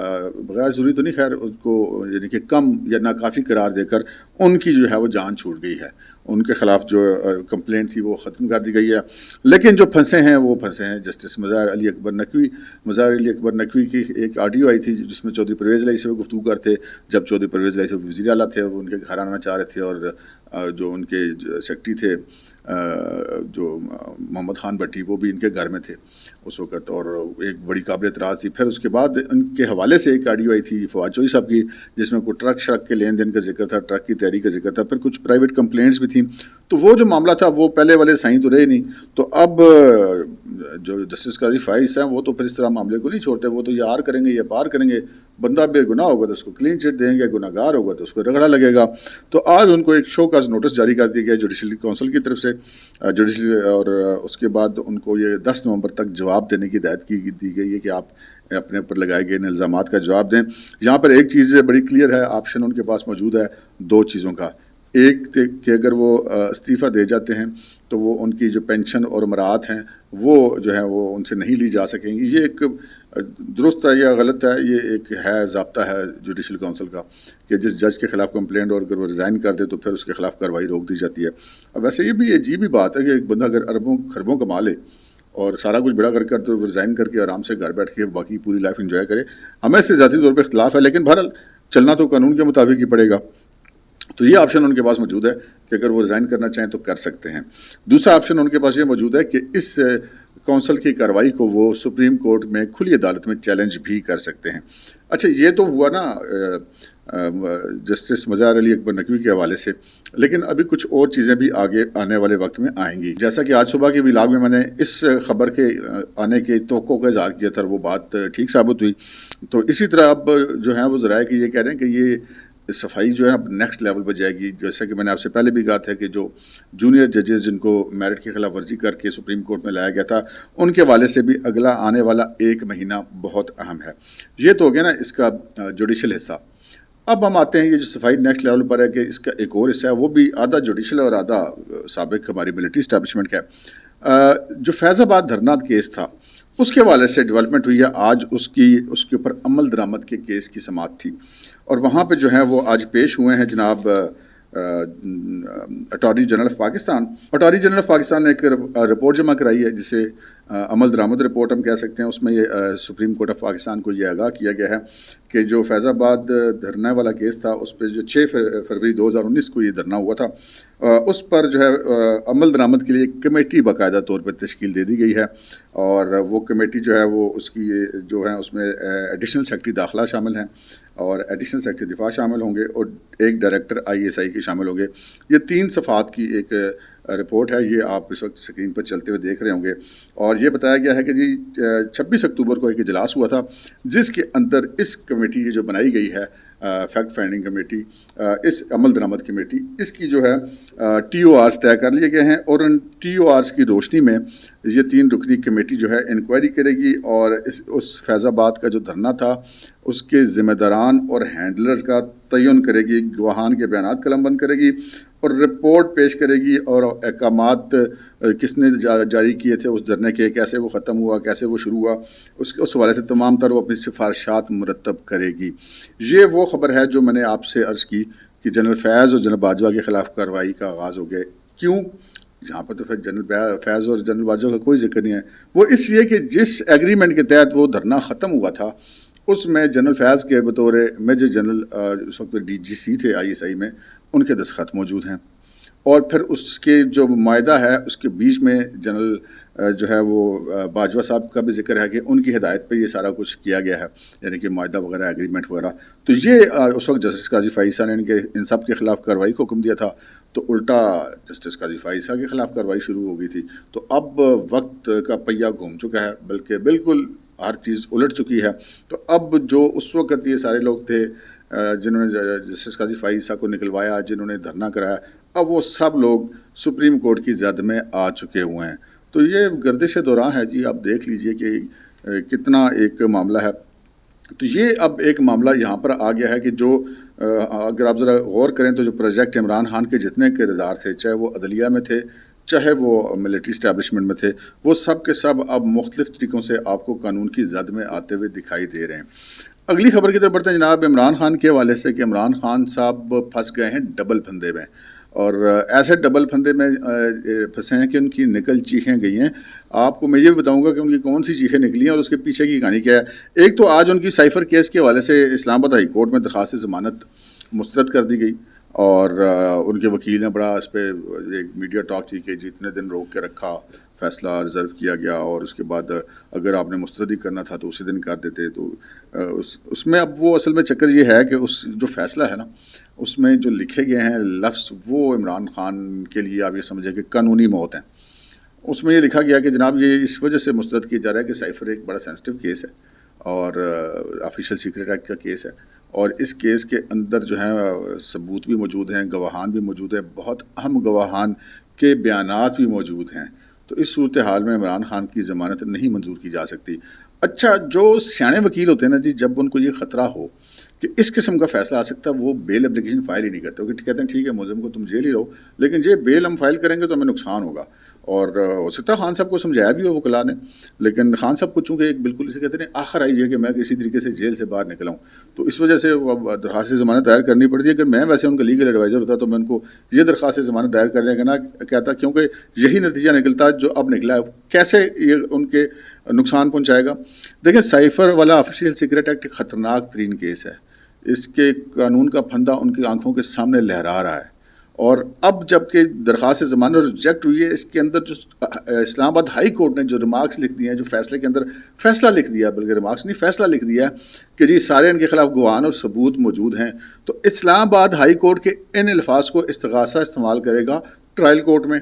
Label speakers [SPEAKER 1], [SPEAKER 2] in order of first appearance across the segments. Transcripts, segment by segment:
[SPEAKER 1] بغیر ضروری تو نہیں، خیر ان کو یعنی کہ کم یا ناکافی قرار دے کر ان کی جو ہے وہ جان چھوٹ گئی ہے، ان کے خلاف جو کمپلینٹ تھی وہ ختم کر دی گئی ہے. لیکن جو پھنسے ہیں وہ پھنسے ہیں. جسٹس مظاہر علی اکبر نقوی کی ایک آڈیو آئی تھی جس میں چودھری پرویز الہی سے وہ گفتگو کرتے جب چودھری پرویز الہی سے وزیر اعلیٰ تھے اور وہ ان کے گھر آنا چاہ رہے تھے، اور جو ان کے سیکرٹری تھے جو محمد خان بٹی وہ بھی ان کے گھر میں تھے اس وقت، اور ایک بڑی قابل اعتراض تھی. پھر اس کے بعد ان کے حوالے سے ایک آڈیو آئی تھی فواد چوہدری صاحب کی جس میں کوئی ٹرک شرک کے لین دین کا ذکر تھا، ٹرک کی تحریک کا ذکر تھا، پھر کچھ پرائیویٹ کمپلینٹس بھی تھیں. تو وہ جو معاملہ تھا وہ پہلے والے صحیح تو رہے نہیں. تو اب جو جسٹس قاضی فائز ہیں وہ تو پھر اس طرح معاملے کو نہیں چھوڑتے، وہ تو یہ آر کریں گے یا پار کریں گے. بندہ بے گناہ ہوگا تو اس کو کلین چٹ دیں گے، گناہ گار ہوگا تو اس کو رگڑا لگے گا. تو آج ان کو ایک شو کاز نوٹس جاری کر دیا گیا جوڈیشل کونسل کی طرف سے اور اس کے بعد ان کو یہ 10 نومبر تک جواب دینے کی ہدایت دی گئی ہے کہ آپ اپنے اوپر لگائے گئے ان الزامات کا جواب دیں. یہاں پر ایک چیز بڑی کلیئر ہے، آپشن ان کے پاس موجود ہے 2 چیزوں کا. ایک کہ اگر وہ استعفیٰ دے جاتے ہیں تو وہ ان کی جو پینشن اور مراعات ہیں وہ جو ہیں وہ ان سے نہیں لی جا سکیں گی. یہ ایک درست ہے یا غلط ہے، یہ ایک ہے ضابطہ ہے جوڈیشل کونسل کا کہ جس جج کے خلاف کمپلینٹ اور اگر وہ ریزائن کر دے تو پھر اس کے خلاف کارروائی روک دی جاتی ہے. اب ویسے یہ بھی عجیب ہی بات ہے کہ ایک بندہ اگر اربوں خربوں کما لے اور سارا کچھ بڑا کر تو ریزائن کر کے آرام سے گھر بیٹھ کے باقی پوری لائف انجوائے کرے. ہمیں اس سے ذاتی طور پہ اختلاف ہے، لیکن بہرحال چلنا تو قانون کے مطابق ہی پڑے گا. تو یہ آپشن ان کے پاس موجود ہے کہ اگر وہ ریزائن کرنا چاہیں تو کر سکتے ہیں. دوسرا آپشن ان کے پاس یہ موجود ہے کہ اس کونسل کی کارروائی کو وہ سپریم کورٹ میں کھلی عدالت میں چیلنج بھی کر سکتے ہیں. اچھا یہ تو ہوا نا جسٹس مظاہر علی اکبر نقوی کے حوالے سے، لیکن ابھی کچھ اور چیزیں بھی آگے آنے والے وقت میں آئیں گی. جیسا کہ آج صبح کے ولاگ میں نے اس خبر کے آنے کے توقع کا اظہار کیا تھا، وہ بات ٹھیک ثابت ہوئی. تو اسی طرح اب جو ہیں وہ ذرائع کہ یہ کہہ رہے ہیں کہ یہ صفائی جو ہے اب نیکسٹ لیول پہ جائے گی. جیسا کہ میں نے آپ سے پہلے بھی کہا تھا کہ جو جونیئر ججز جن کو میرٹ کی خلاف ورزی کر کے سپریم کورٹ میں لایا گیا تھا ان کے حوالے سے بھی اگلا آنے والا 1 مہینہ بہت اہم ہے. یہ تو ہو گیا نا اس کا جوڈیشل حصہ. اب ہم آتے ہیں یہ جو صفائی نیکسٹ لیول پر ہے کہ اس کا ایک اور حصہ ہے، وہ بھی آدھا جوڈیشل اور آدھا سابق ہماری ملٹری اسٹیبلشمنٹ کا ہے. جو فیض آباد دھرنا کیس تھا اس کے حوالے سے ڈیولپمنٹ ہوئی ہے. آج اس کے اوپر عمل درآمد کے کیس کی سماعت تھی اور وہاں پہ جو ہیں وہ آج پیش ہوئے ہیں جناب attorney general of Pakistan. Attorney general of Pakistan نے ایک رپورٹ جمع کرائی ہے جسے عمل درآمد رپورٹ ہم کہہ سکتے ہیں. اس میں یہ سپریم کورٹ آف پاکستان کو یہ آگاہ کیا گیا ہے کہ جو فیض آباد دھرنا والا کیس تھا اس پہ جو 6 فروری 2019 کو یہ دھرنا ہوا تھا اس پر جو ہے عمل درآمد کے لیے ایک کمیٹی باقاعدہ طور پر تشکیل دے دی گئی ہے. اور وہ کمیٹی جو ہے وہ اس کی جو ہے اس میں ایڈیشنل سیکرٹری داخلہ شامل ہیں اور ایڈیشنل سیکرٹری دفاع شامل ہوں گے اور ایک ڈائریکٹر ISI کے شامل ہوں گے. یہ 3 صفحات کی ایک رپورٹ ہے، یہ آپ اس وقت اسکرین پر چلتے ہوئے دیکھ رہے ہوں گے. اور یہ بتایا گیا ہے کہ جی 26 اکتوبر کو ایک اجلاس ہوا تھا جس کے اندر اس کمیٹی جو بنائی گئی ہے فیکٹ فائنڈنگ کمیٹی، اس عمل درآمد کمیٹی، اس کی جو ہے TORs طے کر لیے گئے ہیں اور ان TORs کی روشنی میں یہ 3 رکنی کمیٹی جو ہے انکوائری کرے گی اور اس فیض آباد کا جو دھرنا تھا اس کے ذمہ داران اور ہینڈلرز کا تعین کرے گی، گواہان کے بیانات قلم بند کرے گی اور رپورٹ پیش کرے گی اور احکامات کس نے جاری کیے تھے اس دھرنے کے، کیسے وہ ختم ہوا، کیسے وہ شروع ہوا، اس حوالے سے تمام تر وہ اپنی سفارشات مرتب کرے گی. یہ وہ خبر ہے جو میں نے آپ سے عرض کی کہ جنرل فیض اور جنرل باجوہ کے خلاف کارروائی کا آغاز ہو گیا. کیوں؟ یہاں پر تو پھر جنرل فیض اور جنرل باجوہ کا کوئی ذکر نہیں ہے. وہ اس لیے کہ جس ایگریمنٹ کے تحت وہ دھرنا ختم ہوا تھا اس میں جنرل فیض کے بطور میجر جنرل اس وقت DGC تھے ISI میں، ان کے دستخط موجود ہیں. اور پھر اس کے جو معاہدہ ہے اس کے بیچ میں جنرل جو ہے وہ باجوہ صاحب کا بھی ذکر ہے کہ ان کی ہدایت پہ یہ سارا کچھ کیا گیا ہے، یعنی کہ معاہدہ وغیرہ ایگریمنٹ وغیرہ. تو یہ اس وقت جسٹس قاضی فائز صاحب نے ان سب کے خلاف کارروائی کو حکم دیا تھا تو الٹا جسٹس قاضی فائز صاحب کے خلاف کارروائی شروع ہو گئی تھی. تو اب وقت کا پہیہ گھوم چکا ہے، بلکہ بالکل ہر چیز الٹ چکی ہے. تو اب جو اس وقت یہ سارے لوگ تھے جنہوں نے جسٹس قاضی فائز صاحب کو نکلوایا، جنہوں نے دھرنا کرایا، اب وہ سب لوگ سپریم کورٹ کی زد میں آ چکے ہوئے ہیں. تو یہ گردش دوران ہے جی، آپ دیکھ لیجئے کہ کتنا ایک معاملہ ہے. تو یہ اب ایک معاملہ یہاں پر آ گیا ہے کہ جو اگر آپ ذرا غور کریں تو جو پروجیکٹ عمران خان کے جتنے کردار تھے، چاہے وہ عدلیہ میں تھے چاہے وہ ملٹری اسٹیبلشمنٹ میں تھے، وہ سب کے سب اب مختلف طریقوں سے آپ کو قانون کی زد میں آتے ہوئے دکھائی دے رہے ہیں. اگلی خبر کی طرف بڑھتے ہیں جناب، عمران خان کے حوالے سے کہ عمران خان صاحب پھنس گئے ہیں ڈبل پھندے میں، اور ایسے ڈبل پھندے میں پھنسے ہیں کہ ان کی نکل چیخیں گئی ہیں. آپ کو میں یہ بھی بتاؤں گا کہ ان کی کون سی چیخیں نکلی ہیں اور اس کے پیچھے کی کہانی کیا ہے. ایک تو آج ان کی سائفر کیس کے حوالے سے اسلام آباد ہائی کورٹ میں درخواست ضمانت مسترد کر دی گئی، اور ان کے وکیل نے بڑا اس پہ ایک میڈیا ٹاک کی کہ جتنے دن روک کے رکھا، فیصلہ ریزرو کیا گیا، اور اس کے بعد اگر آپ نے مسترد ہی کرنا تھا تو اسی دن کر دیتے. تو اس میں اب وہ اصل میں چکر یہ ہے کہ اس جو فیصلہ ہے نا، اس میں جو لکھے گئے ہیں لفظ وہ عمران خان کے لیے آپ یہ سمجھیں کہ قانونی موت ہیں. اس میں یہ لکھا گیا کہ جناب یہ اس وجہ سے مسترد کیا جا رہا ہے کہ سائفر ایک بڑا سینسٹیو کیس ہے اور آفیشیل سیکریٹ ایکٹ کا کیس ہے، اور اس کیس کے اندر جو ہیں ثبوت بھی موجود ہیں، گواہان بھی موجود ہیں، بہت اہم گواہان کے بیانات بھی موجود ہیں. تو اس صورتحال میں عمران خان کی ضمانت نہیں منظور کی جا سکتی. اچھا، جو سیانے وکیل ہوتے ہیں نا جی، جب ان کو یہ خطرہ ہو کہ اس قسم کا فیصلہ آ سکتا ہے، وہ بیل اپلیکیشن فائل ہی نہیں کرتے. کہ کہتے ہیں ٹھیک ہے ملزم کو تم جیل ہی رہو، لیکن یہ بیل ہم فائل کریں گے تو ہمیں نقصان ہوگا. اور ہو سکتا ہے خان صاحب کو سمجھایا بھی ہو وکلا نے، لیکن خان صاحب کو چونکہ ایک بالکل اسے کہتے ہیں آخر آئی ہے کہ میں کسی طریقے سے جیل سے باہر نکلا ہوں، تو اس وجہ سے درخواست ضمانت دائر کرنی پڑتی ہے. اگر میں ویسے ان کا لیگل ایڈوائزر ہوتا تو میں ان کو یہ درخواست ضمانت دائر کرنے کا نہ کہتا، کیونکہ یہی نتیجہ نکلتا جو اب نکلا ہے. کیسے یہ ان کے نقصان پہنچائے گا؟ دیکھیں، سائفر والا آفیشیل سیکریٹ ایکٹ ایک خطرناک ترین کیس ہے. اس کے قانون کا پھندا ان کی آنکھوں کے سامنے لہرا رہا ہے، اور اب جب کہ درخواست ضمانت ریجیکٹ ہوئی ہے، اس کے اندر جو اسلام آباد ہائی کورٹ نے جو ریمارکس لکھ دیے ہیں، جو فیصلے کے اندر فیصلہ لکھ دیا، بلکہ ریمارکس نہیں فیصلہ لکھ دیا ہے کہ جی سارے ان کے خلاف گواہان اور ثبوت موجود ہیں، تو اسلام آباد ہائی کورٹ کے ان الفاظ کو استغاثہ استعمال کرے گا ٹرائل کورٹ میں.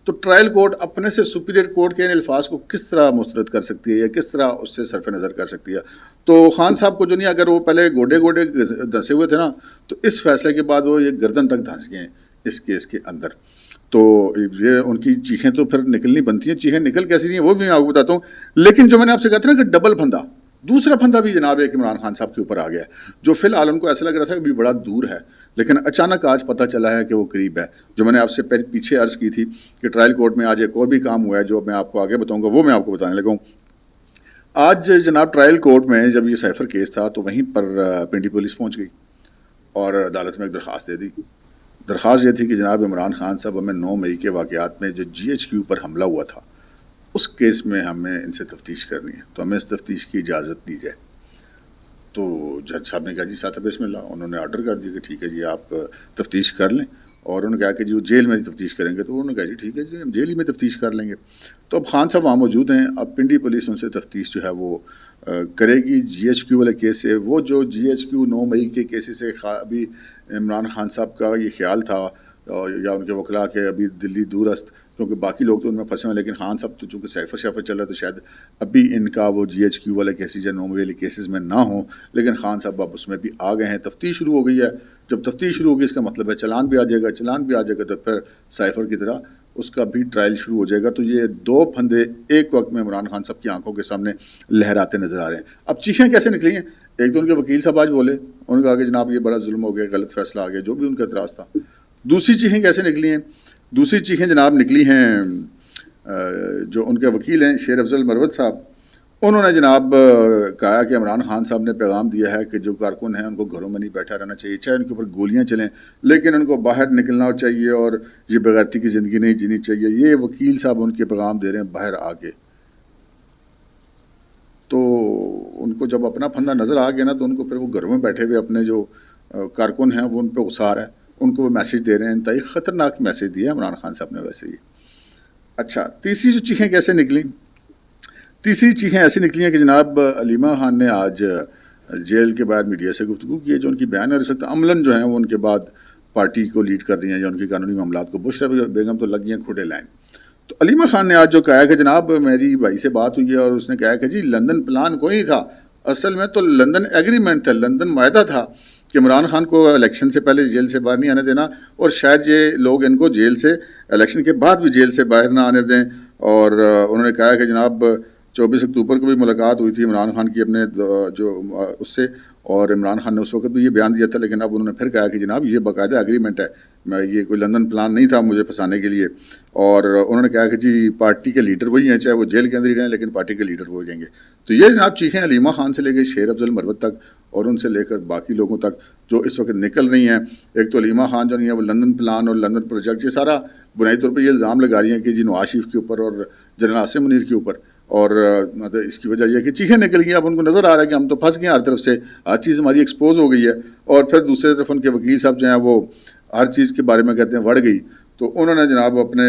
[SPEAKER 1] تو ٹرائل کورٹ اپنے سے سپیریئر کورٹ کے ان الفاظ کو کس طرح مسترد کر سکتی ہے یا کس طرح اس سے صرف نظر کر سکتی ہے؟ تو خان صاحب کو جو نہیں، اگر وہ پہلے گوڈے گوڈے دھنسے ہوئے تھے نا، تو اس فیصلے کے بعد وہ یہ گردن تک دھنس گئے ہیں اس کیس کے اندر. تو یہ ان کی چیخیں تو پھر نکلنی بنتی ہیں. چیخیں نکل کیسی نہیں ہیں وہ بھی میں آپ کو بتاتا ہوں. لیکن جو میں نے آپ سے کہا تھا نا کہ ڈبل پھندا، دوسرا پھندا بھی جناب ایک عمران خان صاحب کے اوپر آ گیا ہے، جو فی الحال ان کو ایسا لگ رہا تھا کہ بھی بڑا دور ہے، لیکن اچانک آج پتہ چلا ہے کہ وہ قریب ہے. جو میں نے آپ سے پیچھے عرض کی تھی کہ ٹرائل کورٹ میں آج ایک اور بھی کام ہوا ہے جو میں آپ کو آگے بتاؤں گا، وہ میں آپ کو بتانے لگا ہوں. آج جناب ٹرائل کورٹ میں جب یہ سائفر کیس تھا تو وہیں پر پنڈی پولیس پہنچ گئی اور عدالت میں ایک درخواست دے دی. درخواست یہ تھی کہ جناب عمران خان صاحب، ہمیں 9 مئی کے واقعات میں جو GHQ پر حملہ ہوا تھا اس کیس میں ہمیں ان سے تفتیش کرنی ہے، تو ہمیں اس تفتیش کی اجازت دی جائے. تو جج صاحب نے کہا جی صاحب بسم اللہ. انہوں نے آرڈر کر دیا کہ ٹھیک ہے جی آپ تفتیش کر لیں، اور انہوں نے کہا کہ جی وہ جیل میں تفتیش کریں گے، تو انہوں نے کہا جی ٹھیک ہے جی ہم جیل ہی میں تفتیش کر لیں گے. تو اب خان صاحب وہاں موجود ہیں، اب پنڈی پولیس ان سے تفتیش جو ہے وہ کرے گی GHQ والے کیس سے. وہ جو GHQ 9 مئی کے کیسز سے ابھی عمران خان صاحب کا یہ خیال تھا یا ان کے وکلا کے ابھی دلی دور است، کیونکہ باقی لوگ تو ان میں پھنسے ہیں، لیکن خان صاحب تو چونکہ سائفر شافر چل رہا ہے تو شاید ابھی ان کا وہ GHQ والے کیسز یا 9 مئی والے کیسز میں نہ ہوں، لیکن خان صاحب اب اس میں بھی آ گئے ہیں. تفتیش شروع ہو گئی ہے. جب تفتیش شروع ہوگی اس کا مطلب ہے چلان بھی آ جائے گا. چلان بھی آ جائے گا تو پھر سائفر کی طرح اس کا بھی ٹرائل شروع ہو جائے گا. تو یہ 2 پھندے ایک وقت میں عمران خان صاحب کی آنکھوں کے سامنے لہراتے نظر آ رہے ہیں. اب چیخیں کیسے نکلی ہیں؟ ایک تو ان کے وکیل صاحب آج بولے، انہوں نے کہا کہ جناب یہ بڑا ظلم ہو گیا، غلط فیصلہ آ گیا، جو بھی ان کا اعتراض تھا. دوسری چیخیں کیسے نکلی ہیں؟ دوسری چیخیں جناب نکلی ہیں جو ان کے وکیل ہیں شیر افضل مروت صاحب. انہوں نے جناب کہا کہ عمران خان صاحب نے پیغام دیا ہے کہ جو کارکن ہیں ان کو گھروں میں نہیں بیٹھا رہنا چاہیے، چاہے ان کے اوپر گولیاں چلیں، لیکن ان کو باہر نکلنا چاہیے اور یہ بغیرتی کی زندگی نہیں جینی چاہیے. یہ وکیل صاحب ان کے پیغام دے رہے ہیں باہر آ کے. تو ان کو جب اپنا پھندا نظر آ گیا نا، تو ان کو پھر وہ گھروں میں بیٹھے ہوئے اپنے جو کارکن ہیں وہ ان پہ غصہ آ رہا ہے، ان کو وہ میسیج دے رہے ہیں. انتہائی خطرناک میسیج دیا ہے عمران خان صاحب نے ویسے ہی. اچھا، تیسری جو چیخیں کیسے نکلیں؟ تیسری چیخیں ایسی نکلی ہیں کہ جناب علیمہ خان نے آج جیل کے باہر میڈیا سے گفتگو کی ہے. جو ان کی بیان ہے اس وقت عملاً جو ہیں وہ ان کے بعد پارٹی کو لیڈ کر رہی ہیں یا ان کی قانونی معاملات کو. بشرا بیگم تو لگ گئی ہیں کھوٹے لائن. تو علیمہ خان نے آج جو کہا ہے کہ جناب میری بھائی سے بات ہوئی ہے اور اس نے کہا کہ جی لندن پلان کوئی نہیں تھا، اصل میں تو لندن ایگریمنٹ تھا، لندن معاہدہ تھا کہ عمران خان کو الیکشن سے پہلے جیل سے باہر نہیں آنے دینا، اور شاید یہ لوگ ان کو جیل سے الیکشن کے بعد بھی جیل سے باہر نہ آنے دیں. اور انہوں نے کہا کہ جناب 24 اکتوبر کو بھی ملاقات ہوئی تھی عمران خان کی اپنے جو اس سے، اور عمران خان نے اس وقت بھی یہ بیان دیا تھا، لیکن اب انہوں نے پھر کہا کہ جناب یہ باقاعدہ ایگریمنٹ ہے، میں یہ کوئی لندن پلان نہیں تھا مجھے پھنسانے کے لیے. اور انہوں نے کہا کہ جی پارٹی کے لیڈر وہی ہیں، چاہے وہ جیل کے اندر ہی رہیں لیکن پارٹی کے لیڈر وہ رہیں گے. تو یہ جناب چیخیں علیمہ خان سے لے کے شیر افضل مروت تک اور ان سے لے کر باقی لوگوں تک جو اس وقت نکل رہی ہیں. ایک تو علیمہ خان جو نہیں ہے وہ لندن پلان اور لندن پروجیکٹ، یہ سارا بنیادی طور پہ یہ الزام لگا رہی ہیں کہ جی نواز شریف کے اوپر اور جنرل عاصم منیر کے اوپر، اور مطلب اس کی وجہ یہ ہے کہ چیخیں نکل گئی. اب ان کو نظر آ رہا ہے کہ ہم تو پھنس گئے ہیں، ہر طرف سے ہر چیز ہماری ایکسپوز ہو گئی ہے. اور پھر دوسری طرف ان کے وکیل صاحب جو ہیں وہ ہر چیز کے بارے میں کہتے ہیں بڑھ گئی. تو انہوں نے جناب اپنے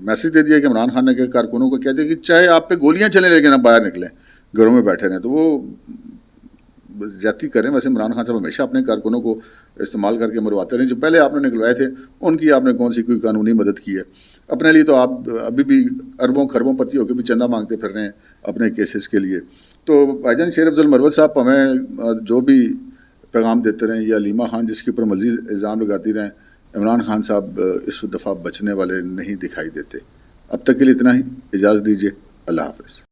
[SPEAKER 1] میسج دے دیا کہ عمران خان نے کے کارکنوں کو کہہ دیا کہ چاہے آپ پہ گولیاں چلیں لیکن آپ باہر نکلیں، گھروں میں بیٹھے رہیں. تو وہ زیادتی کریں. ویسے عمران خان صاحب ہمیشہ اپنے کارکنوں کو استعمال کر کے مرواتے رہیں. جو پہلے آپ نے نکلوائے تھے ان کی آپ نے کون سی کوئی قانونی مدد کی ہے؟ اپنے لیے تو آپ ابھی بھی اربوں خربوں پتی ہو کے بھی چندہ مانگتے پھر رہے ہیں اپنے کیسز کے لیے. تو بھائی جان شیر افضل مروت صاحب ہمیں جو بھی پیغام دیتے رہیں، یا علیمہ خان جس کے اوپر مزید الزام لگاتی رہیں، عمران خان صاحب اس دفعہ بچنے والے نہیں دکھائی دیتے. اب تک کے لیے اتنا ہی، اجازت دیجیے، اللہ حافظ.